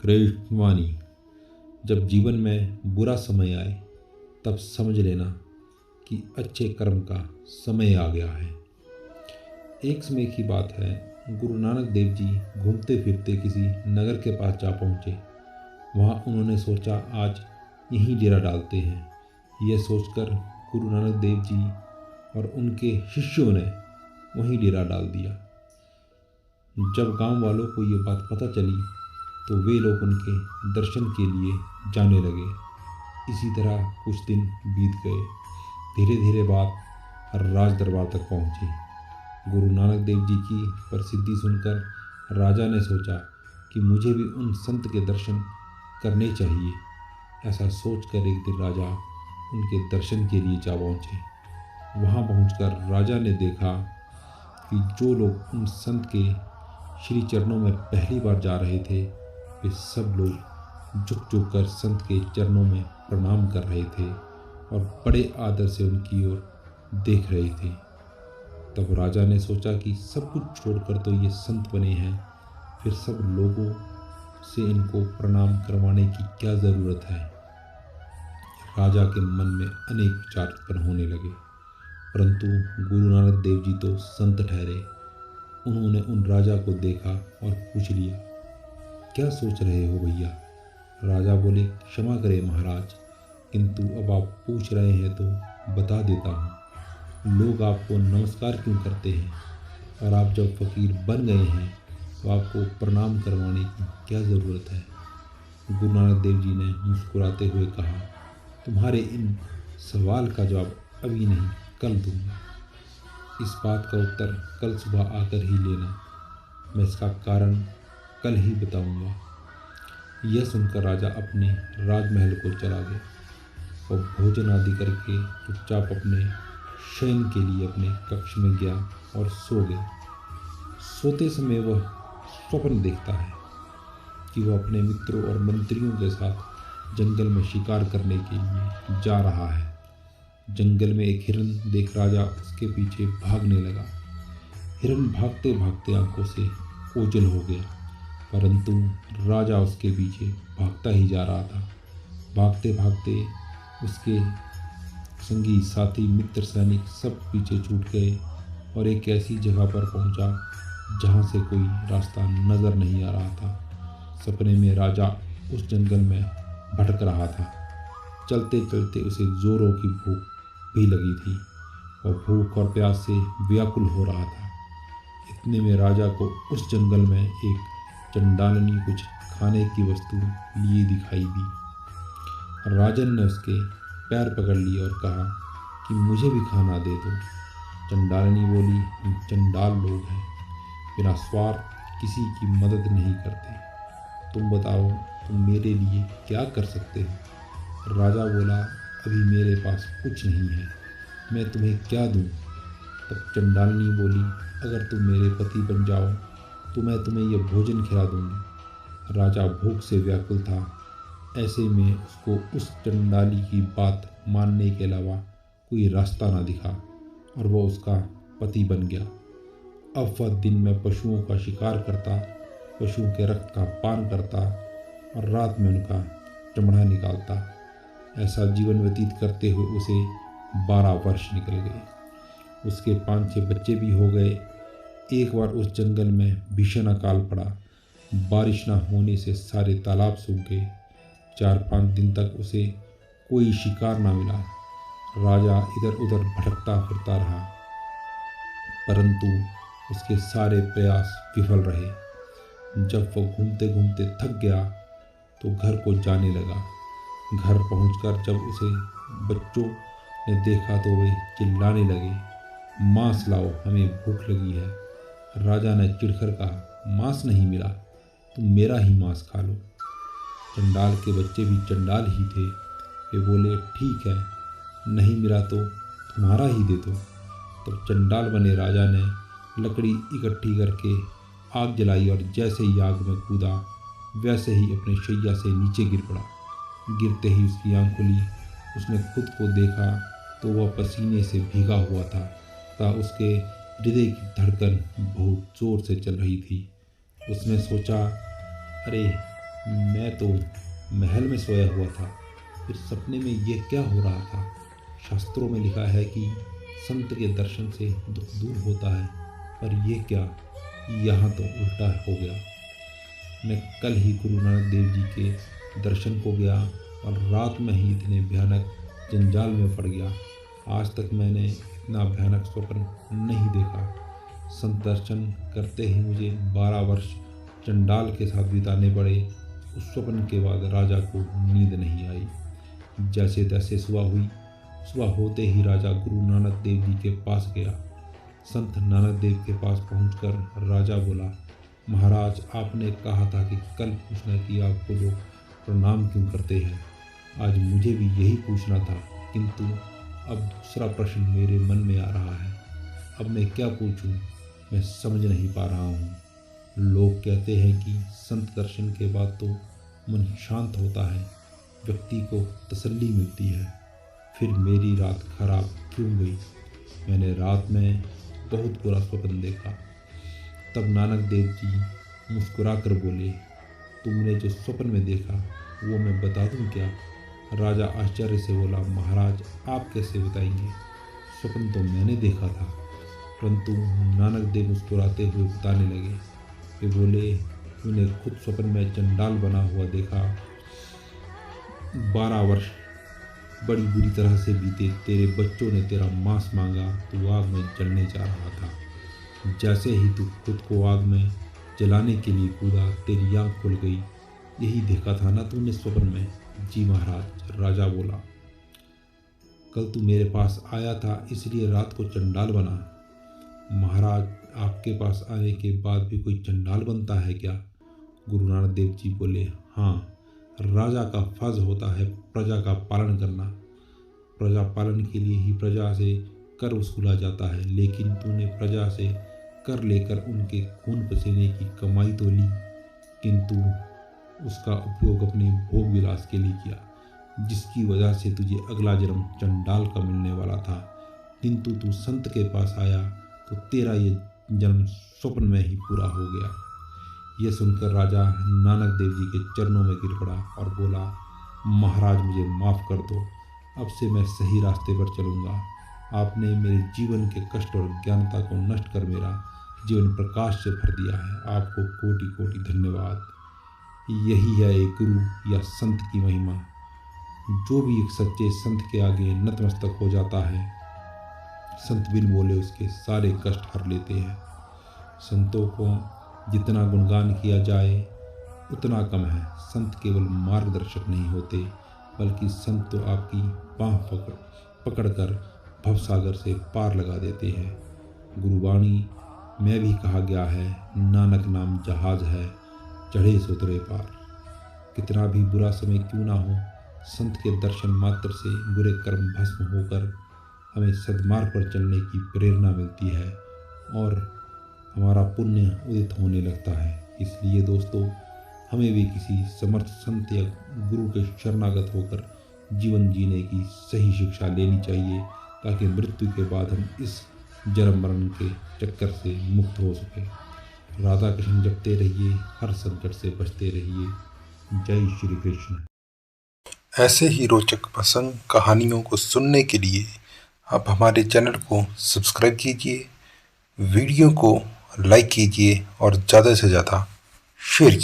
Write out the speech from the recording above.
कृष्णवाणी। जब जीवन में बुरा समय आए तब समझ लेना कि अच्छे कर्म का समय आ गया है। एक समय की बात है, गुरु नानक देव जी घूमते फिरते किसी नगर के पास जा पहुँचे। वहाँ उन्होंने सोचा आज यहीं डेरा डालते हैं। यह सोचकर गुरु नानक देव जी और उनके शिष्यों ने वहीं डेरा डाल दिया। जब गांव वालों को ये बात पता चली तो वे लोग उनके दर्शन के लिए जाने लगे। इसी तरह कुछ दिन बीत गए। धीरे धीरे बात राज दरबार तक पहुंची। गुरु नानक देव जी की प्रसिद्धि सुनकर राजा ने सोचा कि मुझे भी उन संत के दर्शन करने चाहिए। ऐसा सोचकर एक दिन राजा उनके दर्शन के लिए जा पहुंचे। वहां पहुंचकर राजा ने देखा कि जो लोग उन संत के श्री चरणों में पहली बार जा रहे थे वे सब लोग झुक झुक कर संत के चरणों में प्रणाम कर रहे थे और बड़े आदर से उनकी ओर देख रहे थे। तब राजा ने सोचा कि सब कुछ छोड़कर तो ये संत बने हैं, फिर सब लोगों से इनको प्रणाम करवाने की क्या ज़रूरत है। राजा के मन में अनेक विचार उत्पन्न होने लगे, परंतु गुरु नानक देव जी तो संत ठहरे। उन्होंने उन राजा को देखा और पूछ लिया, क्या सोच रहे हो भैया? राजा बोले, क्षमा करें महाराज, किंतु अब आप पूछ रहे हैं तो बता देता हूँ। लोग आपको नमस्कार क्यों करते हैं, और आप जब फकीर बन गए हैं तो आपको प्रणाम करवाने की क्या ज़रूरत है। गुरु नानक देव जी ने मुस्कुराते हुए कहा, तुम्हारे इन सवाल का जवाब अभी नहीं, कल दूंगा। इस बात का उत्तर कल सुबह आकर ही लेना, मैं इसका कारण कल ही बताऊंगा। यह सुनकर राजा अपने राजमहल को चला गया और भोजन आदि करके चुपचाप अपने शयन के लिए अपने कक्ष में गया और सो गया। सोते समय वह स्वप्न देखता है कि वह अपने मित्रों और मंत्रियों के साथ जंगल में शिकार करने के लिए जा रहा है। जंगल में एक हिरन देख राजा उसके पीछे भागने लगा। हिरन भागते भागते आंखों से ओझल हो गया, परंतु राजा उसके पीछे भागता ही जा रहा था। भागते भागते उसके संगी साथी मित्र सैनिक सब पीछे छूट गए और एक ऐसी जगह पर पहुंचा जहां से कोई रास्ता नज़र नहीं आ रहा था। सपने में राजा उस जंगल में भटक रहा था। चलते चलते उसे जोरों की भूख भी लगी थी और भूख और प्यास से व्याकुल हो रहा था। इतने में राजा को उस जंगल में एक चंडालनी कुछ खाने की वस्तु लिए दिखाई दी। राजन ने उसके पैर पकड़ लिए और कहा कि मुझे भी खाना दे दो। चंडालनी बोली, हम चंडाल लोग हैं, बिना स्वार्थ किसी की मदद नहीं करते। तुम बताओ, तुम मेरे लिए क्या कर सकते हो? राजा बोला, अभी मेरे पास कुछ नहीं है, मैं तुम्हें क्या दूं? तब चंडालनी बोली, अगर तुम मेरे पति बन जाओ तो मैं तुम्हें यह भोजन खिला दूंगी। राजा भूख से व्याकुल था। ऐसे में उसको उस चंडाली की बात मानने के अलावा कोई रास्ता ना दिखा और वह उसका पति बन गया। अब वह दिन में पशुओं का शिकार करता, पशुओं के रक्त का पान करता और रात में उनका चमड़ा निकालता। ऐसा जीवन व्यतीत करते हुए उसे 12 वर्ष निकल गए। उसके 5-6 बच्चे भी हो गए। एक बार उस जंगल में भीषण अकाल पड़ा। बारिश न होने से सारे तालाब सूख गए। 4-5 दिन तक उसे कोई शिकार ना मिला। राजा इधर उधर भटकता फिरता रहा, परंतु उसके सारे प्रयास विफल रहे। जब वह घूमते घूमते थक गया तो घर को जाने लगा। घर पहुंचकर जब उसे बच्चों ने देखा तो वे चिल्लाने लगे, मांस लाओ, हमें भूख लगी है। राजा ने चिढ़कर कहा, मांस नहीं मिला, तुम मेरा ही मांस खा लो। चंडाल के बच्चे भी चंडाल ही थे। वे बोले, ठीक है, नहीं मिला तो तुम्हारा ही दे दो। तब चंडाल बने राजा ने लकड़ी इकट्ठी करके आग जलाई और जैसे ही आग में कूदा वैसे ही अपने शैया से नीचे गिर पड़ा। गिरते ही उसकी आँख खुली। उसने खुद को देखा तो वह पसीने से भीगा हुआ था तथा उसके हृदय की धड़कन बहुत जोर से चल रही थी। उसने सोचा, अरे मैं तो महल में सोया हुआ था, फिर सपने में यह क्या हो रहा था। शास्त्रों में लिखा है कि संत के दर्शन से दुख दूर होता है, पर यह क्या, यहाँ तो उल्टा हो गया। मैं कल ही गुरु नानक देव जी के दर्शन को गया और रात में ही इतने भयानक जंजाल में पड़ गया। आज तक मैंने इतना भयानक स्वप्न नहीं देखा। संत दर्शन करते ही मुझे 12 वर्ष चंडाल के साथ बिताने पड़े। उस स्वप्न के बाद राजा को नींद नहीं आई। जैसे तैसे सुबह हुई। सुबह होते ही राजा गुरु नानक देव जी के पास गया। संत नानक देव के पास पहुंचकर राजा बोला, महाराज, आपने कहा था कि कल पूछना कि आपको लोग प्रणाम क्यों करते हैं। आज मुझे भी यही पूछना था, किंतु अब दूसरा प्रश्न मेरे मन में आ रहा है। अब मैं क्या पूछूं, मैं समझ नहीं पा रहा हूँ। लोग कहते हैं कि संत दर्शन के बाद तो मन शांत होता है, व्यक्ति को तसल्ली मिलती है। फिर मेरी रात खराब क्यों गई? मैंने रात में बहुत बुरा स्वप्न देखा। तब नानक देव जी मुस्कुरा कर बोले, तुमने जो स्वप्न में देखा वो मैं बता दूं क्या? राजा आश्चर्य से बोला, महाराज, आप कैसे बताएंगे? स्वप्न तो मैंने देखा था। परंतु नानक देव मुस्कुराते हुए बताने लगे। वे बोले, तूने खुद स्वप्न में चंडाल बना हुआ देखा। 12 वर्ष बड़ी बुरी तरह से बीते। तेरे बच्चों ने तेरा मांस मांगा, तू आग में जलने जा रहा था। जैसे ही तू खुद को आग में जलाने के लिए कूदा, तेरी आँख खुल गई। यही देखा था ना तूने स्वप्न में? जी महाराज, राजा बोला। कल तू मेरे पास आया था, इसलिए रात को चंडाल बना। महाराज, आपके पास आने के बाद भी कोई चंडाल बनता है क्या? गुरु नानक देव जी बोले, हाँ, राजा का फर्ज होता है प्रजा का पालन करना। प्रजा पालन के लिए ही प्रजा से कर वसूला जाता है, लेकिन तूने प्रजा से कर लेकर उनके खून पसीने की कमाई तो ली, किंतु उसका उपयोग अपने भोग विलास के लिए किया, जिसकी वजह से तुझे अगला जन्म चंडाल का मिलने वाला था। किंतु तू संत के पास आया तो तेरा ये जन्म स्वप्न में ही पूरा हो गया। यह सुनकर राजा नानक देव जी के चरणों में गिर पड़ा और बोला, महाराज, मुझे माफ़ कर दो। अब से मैं सही रास्ते पर चलूँगा। आपने मेरे जीवन के कष्ट और ज्ञानता को नष्ट कर मेरा जीवन प्रकाश से भर दिया है। आपको कोटि कोटि धन्यवाद। यही है एक गुरु या संत की महिमा। जो भी एक सच्चे संत के आगे नतमस्तक हो जाता है, संत बिन बोले उसके सारे कष्ट हर लेते हैं। संतों को जितना गुणगान किया जाए उतना कम है। संत केवल मार्गदर्शक नहीं होते, बल्कि संत तो आपकी बाँह पकड़कर भवसागर से पार लगा देते हैं। गुरुवाणी में भी कहा गया है, नानक नाम जहाज है, चढ़े सो उतरे पार। कितना भी बुरा समय क्यों ना हो, संत के दर्शन मात्र से बुरे कर्म भस्म होकर हमें सद्मार्ग पर चलने की प्रेरणा मिलती है और हमारा पुण्य उदित होने लगता है। इसलिए दोस्तों, हमें भी किसी समर्थ संत या गुरु के शरणागत होकर जीवन जीने की सही शिक्षा लेनी चाहिए, ताकि मृत्यु के बाद हम इस जन्म मरण के चक्कर से मुक्त हो सकें। राधा कृष्ण जपते रहिए, हर संकट से बचते रहिए। जय श्री कृष्ण। ऐसे ही रोचक प्रसंग कहानियों को सुनने के लिए आप हमारे चैनल को सब्सक्राइब कीजिए, वीडियो को लाइक कीजिए और ज़्यादा से ज़्यादा शेयर कीजिए।